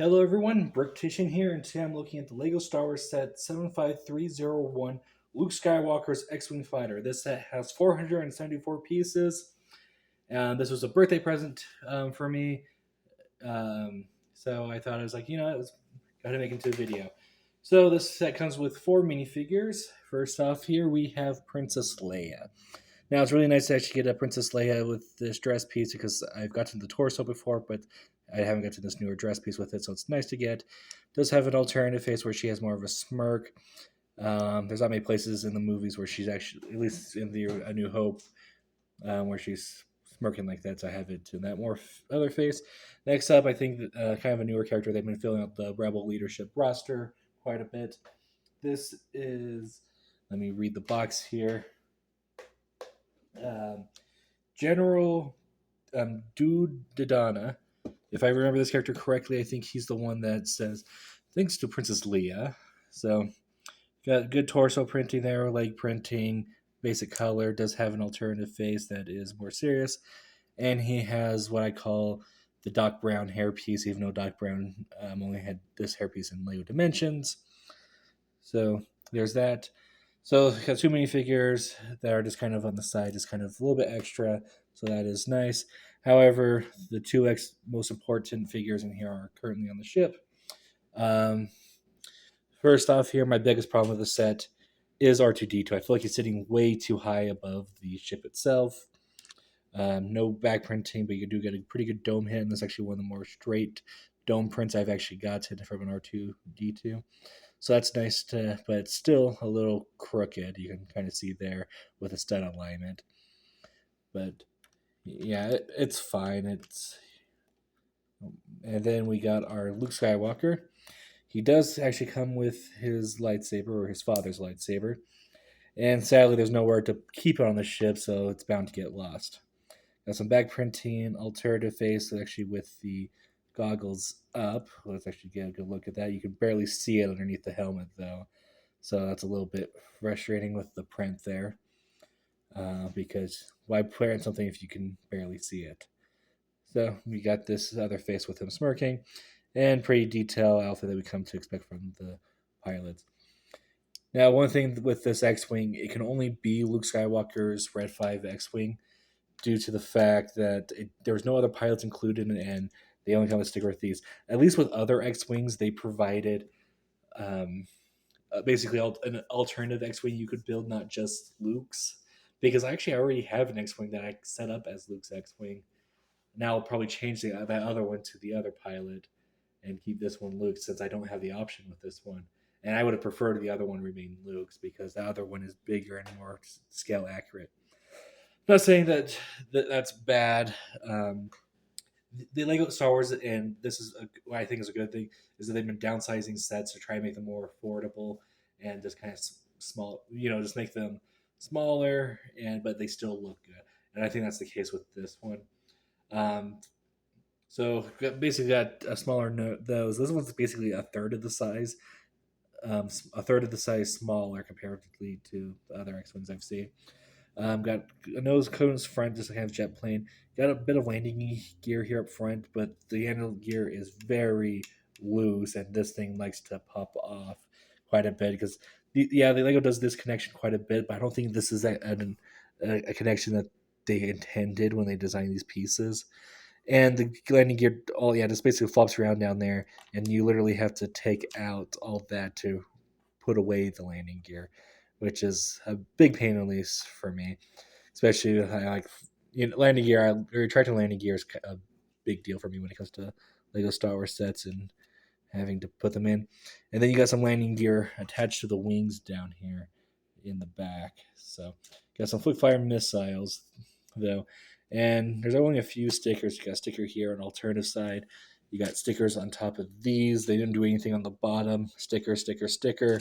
Hello everyone, Bricktician here, and today I'm looking at the LEGO Star Wars set 75301 Luke Skywalker's X-Wing Fighter. This set has 474 pieces, and this was a birthday present for me. So I thought I was like, I was got to make it into a video. So this set comes with 4 minifigures. First off, here we have Princess Leia. Now it's really nice to actually get a Princess Leia with this dress piece because I've gotten the torso before, but I haven't gotten this newer dress piece with it, so it's nice to get. It does have an alternative face where she has more of a smirk. There's not many places in the movies where she's actually, at least in the A New Hope, where she's smirking like that. So I have it in that more other face. Next up, I think kind of a newer character. They've been filling out the Rebel leadership roster quite a bit. This is, let me read the box here. Um, General Dudana. If I remember this character correctly, I think he's the one that says, thanks to Princess Leia. So, got good torso printing there, leg printing, basic color, does have an alternative face that is more serious. And he has what I call the Doc Brown hairpiece, even though Doc Brown only had this hairpiece in Lego Dimensions. So, there's that. So got too many figures that are just kind of on the side, just kind of a little bit extra. So that is nice. However, the most important figures in here are currently on the ship. Um, First off, here my biggest problem with the set is R2D2. I feel like he's sitting way too high above the ship itself. No back printing, but you do get a pretty good dome hit, and that's actually one of the more straight dome prints I've actually gotten from an R2D2. So that's nice to, but it's still a little crooked. You can kind of see there with a stud alignment. But yeah, it's fine. And then we got our Luke Skywalker. He does actually come with his lightsaber or his father's lightsaber. And sadly, there's nowhere to keep it on the ship, so it's bound to get lost. Got some back printing, alternative face, actually with the goggles up. Let's actually get a good look at that. You can barely see it underneath the helmet, though. So that's a little bit frustrating with the print there. Because why print something if you can barely see it? So we got this other face with him smirking, and pretty detailed outfit that we come to expect from the pilots. Now, one thing with this X-wing, it can only be Luke Skywalker's Red 5 X-wing due to the fact that there was no other pilots included, and they only come with sticker with these. At least with other X-wings, they provided um, basically an alternative X-wing you could build, not just Luke's. Because I already have an X-wing that I set up as Luke's X-wing. Now I'll probably change that other one to the other pilot and keep this one Luke's since I don't have the option with this one. And I would have preferred the other one remain Luke's because the other one is bigger and more scale accurate. I'm not saying that's bad. The Lego Star Wars, and this is what I think is a good thing, is that they've been downsizing sets to try and make them more affordable and just kind of small, just make them smaller, but they still look good. And I think that's the case with this one. Um, so basically, got a smaller note. This one's basically a third of the size, a third of the size smaller comparatively to the other X Wings I've seen. Got a nose cones front, just kind of jet plane. Got a bit of landing gear here up front, but the handle gear is very loose, and this thing likes to pop off quite a bit because, the Lego does this connection quite a bit, but I don't think this is a connection that they intended when they designed these pieces. And the landing gear, just basically flops around down there, and you literally have to take out all that to put away the landing gear, which is a big pain at least for me, especially like landing gear. Retracting landing gear is a big deal for me when it comes to Lego Star Wars sets and having to put them in. And then you got some landing gear attached to the wings down here in the back. So got some quick fire missiles though, and there's only a few stickers. You got a sticker here on alternative side. You got stickers on top of these. They didn't do anything on the bottom. Sticker, sticker, sticker.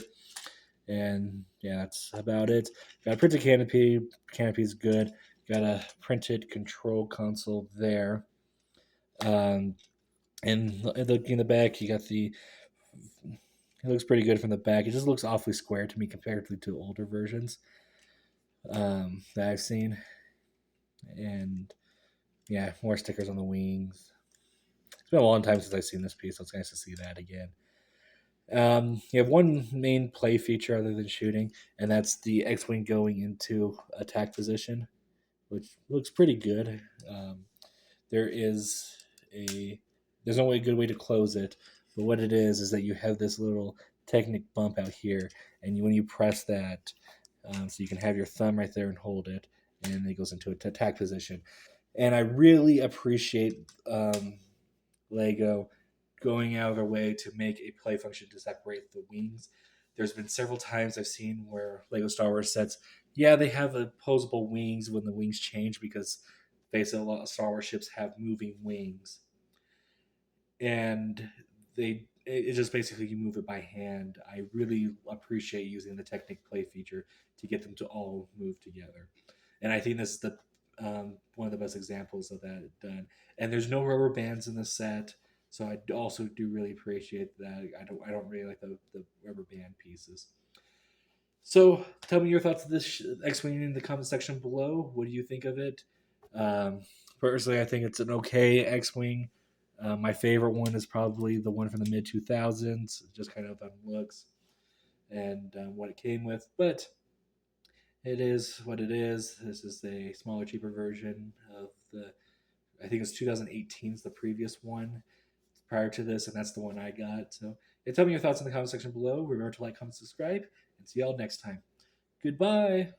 And yeah, that's about it. Got a printed canopy. Canopy's good. Got a printed control console there. And looking in the back, you got the. It looks pretty good from the back. It just looks awfully square to me comparatively to older versions that I've seen. And yeah, more stickers on the wings. It's been a long time since I've seen this piece, so it's nice to see that again. You have one main play feature other than shooting, and that's the X-wing going into attack position, which looks pretty good. There is a there's no way good way to close it, but what it is that you have this little Technic bump out here, and when you press that, so you can have your thumb right there and hold it, and it goes into an attack position. And I really appreciate Lego going out of their way to make a play function to separate the wings. There's been several times I've seen where Lego Star Wars sets, yeah, they have opposable wings when the wings change because basically a lot of Star Wars ships have moving wings, and it's just basically you move it by hand. I really appreciate using the Technic play feature to get them to all move together, and I think this is the one of the best examples of that done. And there's no rubber bands in the set, so I also do really appreciate that. I don't really like the rubber band pieces. So tell me your thoughts of this X-wing in the comment section below. What do you think of it? Um, Personally, I think it's an okay X-wing. My favorite one is probably the one from the mid 2000s, just kind of on looks and what it came with. But it is what it is. This is a smaller, cheaper version of the. I think it's 2018 is the previous one prior to this, and that's the one I got. So, yeah, tell me your thoughts in the comment section below. Remember to like, comment, subscribe, and see y'all next time. Goodbye.